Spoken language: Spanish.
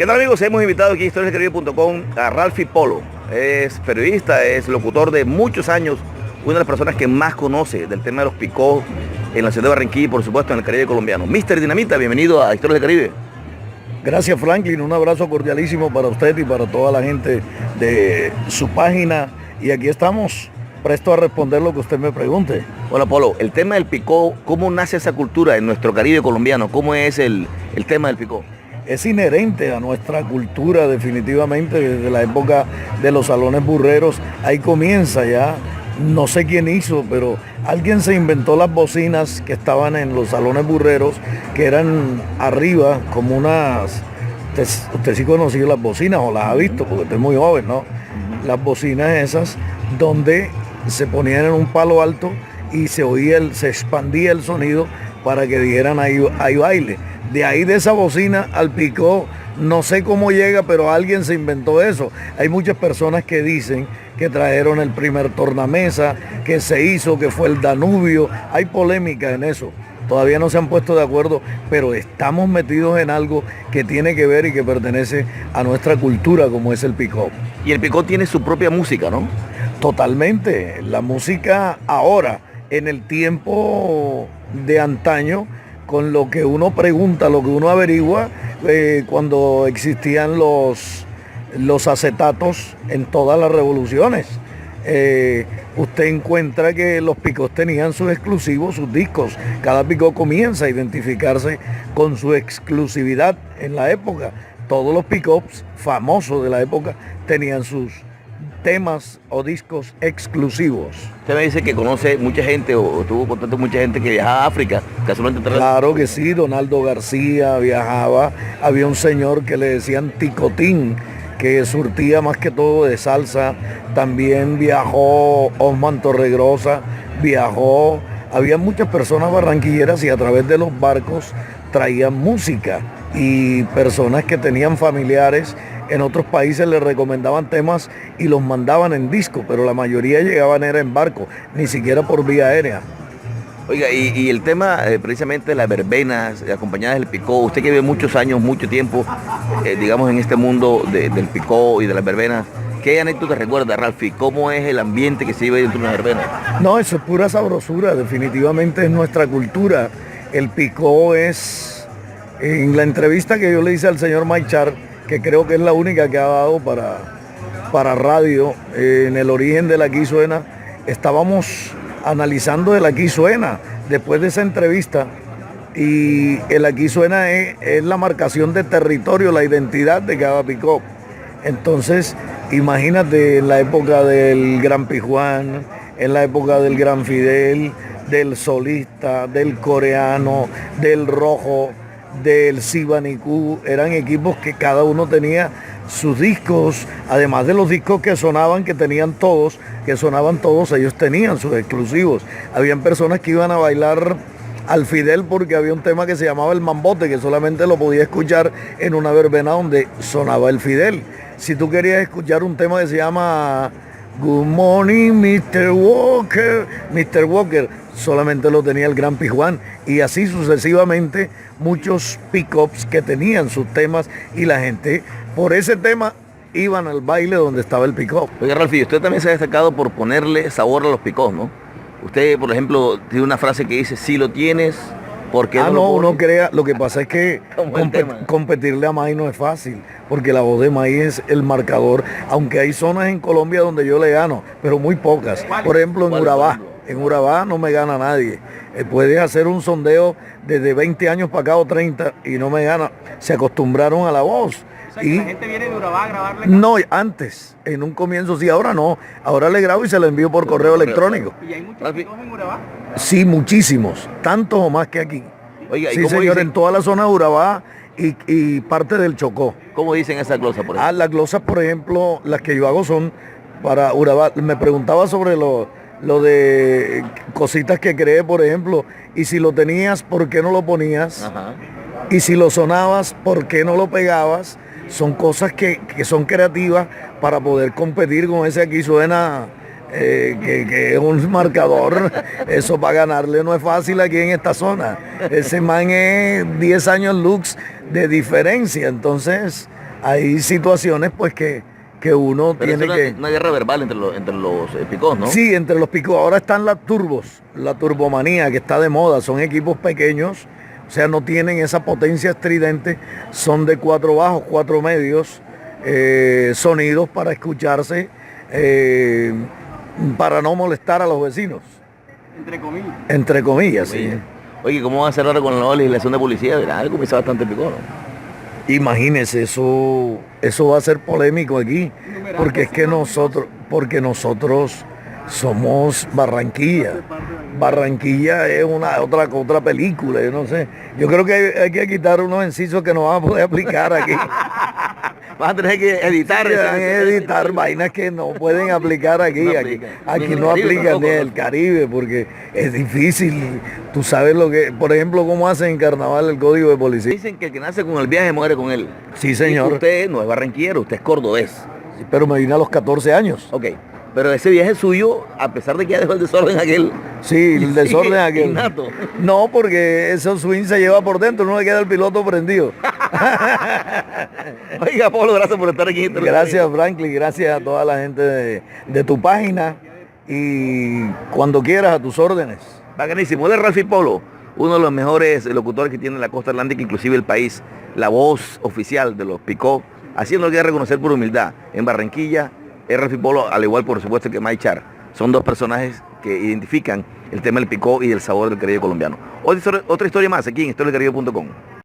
¿Qué tal, amigos? Hemos invitado aquí a historiasdelcaribe.com a Ralphie Polo. Es periodista, es locutor de muchos años, una de las personas que más conoce del tema de los picó en la ciudad de Barranquilla y por supuesto en el Caribe colombiano. Mr. Dinamita, bienvenido a Historias del Caribe. Gracias, Franklin, un abrazo cordialísimo para usted y para toda la gente de su página. Y aquí estamos, presto a responder lo que usted me pregunte. Bueno, Polo, el tema del picó, ¿cómo nace esa cultura en nuestro Caribe colombiano? ¿Cómo es el tema del picó? Es inherente a nuestra cultura definitivamente desde la época de los salones burreros. Ahí comienza ya, no sé quién hizo, pero alguien se inventó las bocinas que estaban en los salones burreros, que eran arriba como unas... Usted sí conoció las bocinas o las ha visto, porque usted es muy joven, ¿no? Las bocinas esas donde se ponían en un palo alto y se oía, se expandía el sonido para que dijeran ahí baile. De ahí de esa bocina al picó, no sé cómo llega, pero alguien se inventó eso. Hay muchas personas que dicen que trajeron el primer tornamesa, que se hizo, que fue el Danubio. Hay polémica en eso. Todavía no se han puesto de acuerdo, pero estamos metidos en algo que tiene que ver y que pertenece a nuestra cultura, como es el picó. Y el picó tiene su propia música, ¿no? Totalmente. La música ahora, en el tiempo de antaño, con lo que uno pregunta, lo que uno averigua, cuando existían los acetatos en todas las revoluciones. Usted encuentra que los picós tenían sus exclusivos, sus discos. Cada picó comienza a identificarse con su exclusividad en la época. Todos los picós famosos de la época tenían sus temas o discos exclusivos. Usted me dice que conoce mucha gente o tuvo contacto con mucha gente que viajaba a África. Casualmente. Claro que sí, Donaldo García viajaba. Había un señor que le decían Ticotín, que surtía más que todo de salsa. También viajó Osman Torregrosa, viajó. Había muchas personas barranquilleras y a través de los barcos traían música, y personas que tenían familiares en otros países les recomendaban temas y los mandaban en disco, pero la mayoría llegaban era en barco, ni siquiera por vía aérea. Oiga, y el tema precisamente de las verbenas acompañadas del picó, usted que vive muchos años, mucho tiempo, digamos en este mundo del picó y de las verbenas, ¿qué anécdota recuerda, Ralphie? ¿Cómo es el ambiente que se vive dentro de una verbena? No, eso es pura sabrosura, definitivamente es nuestra cultura. El picó es, en la entrevista que yo le hice al señor Maichar, que creo que es la única que ha dado para radio, en el origen del Aquí Suena, estábamos analizando el Aquí Suena después de esa entrevista, y el Aquí Suena es la marcación de territorio, la identidad de cada picó. Entonces, imagínate en la época del Gran Pijuán, en la época del Gran Fidel, del Solista, del Coreano, del Rojo, del Sibanicú, eran equipos que cada uno tenía sus discos, además de los discos que sonaban, que tenían todos, que sonaban todos, ellos tenían sus exclusivos. Habían personas que iban a bailar al Fidel porque había un tema que se llamaba el mambote, que solamente lo podía escuchar en una verbena donde sonaba el Fidel. Si tú querías escuchar un tema que se llama Good Morning Mr. Walker, solamente lo tenía el Gran Pijuán, y así sucesivamente muchos pick-ups que tenían sus temas, y la gente por ese tema iban al baile donde estaba el pick-up. Oiga, Ralphie, usted también se ha destacado por ponerle sabor a los picós, ¿no? Usted, por ejemplo, tiene una frase que dice, si lo tienes, ¿por qué no lo no crea, lo que pasa es que competirle a May no es fácil, porque la voz de May es el marcador, aunque hay zonas en Colombia donde yo le gano, pero muy pocas. Por ejemplo, en Urabá no me gana nadie. Puedes hacer un sondeo desde 20 años para acá o 30 y no me gana. Se acostumbraron a la voz. O sea, que la gente viene de Urabá a grabarle. No, antes, en un comienzo sí, ahora no. Ahora le grabo y se lo envío por correo electrónico. ¿Y hay muchos picós en Urabá? Sí, muchísimos, tantos o más que aquí. Oiga, sí, señor, en toda la zona de Urabá y parte del Chocó. ¿Cómo dicen esa glosa, por ejemplo? Las glosas, por ejemplo, las que yo hago son para Urabá. Me preguntaba sobre lo de cositas que creé, por ejemplo, y si lo tenías, ¿por qué no lo ponías? Ajá. Y si lo sonabas, ¿por qué no lo pegabas? Son cosas que son creativas para poder competir con ese Aquí Suena, que es un marcador. Eso para ganarle no es fácil aquí en esta zona. Ese man es 10 años lux de diferencia, entonces hay situaciones pues que uno Pero tiene es que... una guerra verbal entre los picos, ¿no? Sí, entre los picos. Ahora están las turbos, la turbomanía que está de moda. Son equipos pequeños, o sea, no tienen esa potencia estridente. Son de 4 bajos, 4 medios, sonidos para escucharse, para no molestar a los vecinos. Entre comillas. Entre comillas, sí. Oye, ¿cómo va a ser ahora con la nueva legislación de policía? Verá, algo me hizo bastante picó, ¿no? Imagínese, eso va a ser polémico aquí, porque es que nosotros somos Barranquilla. Barranquilla es otra película, yo no sé. Yo creo que hay que quitar unos incisos que no van a poder aplicar aquí. Vas a tener que editar. Editar vainas que no pueden aplicar aquí. No Aquí, aplica. aquí Ni en el no Caribe aplica tampoco, ni en ¿no? el Caribe, porque es difícil. Tú sabes lo que, por ejemplo, cómo hacen en carnaval el código de policía. Dicen que el que nace con el viaje muere con él. Sí, señor. Y usted no es barranquillero, usted es cordobés. Pero me vine a los 14 años. Ok. Pero ese viaje suyo, a pesar de que ya dejó el desorden aquel. Sí, el desorden sigue aquel. innato. No, porque ese swing se lleva por dentro, no le queda el piloto prendido. Oiga, Pablo, gracias por estar aquí. Gracias, Franklin, gracias a toda la gente de tu página y cuando quieras a tus órdenes. Bacanísimo. Él es Ralfi Polo, uno de los mejores locutores que tiene la costa atlántica, inclusive el país, la voz oficial de los Picó, haciendo que reconocer por humildad. En Barranquilla, es Ralfi Polo, al igual por supuesto que Mike Char. Son dos personajes que identifican el tema del Picó y del sabor del Caribe colombiano. Otra historia más aquí en historiasdelcaribe.com.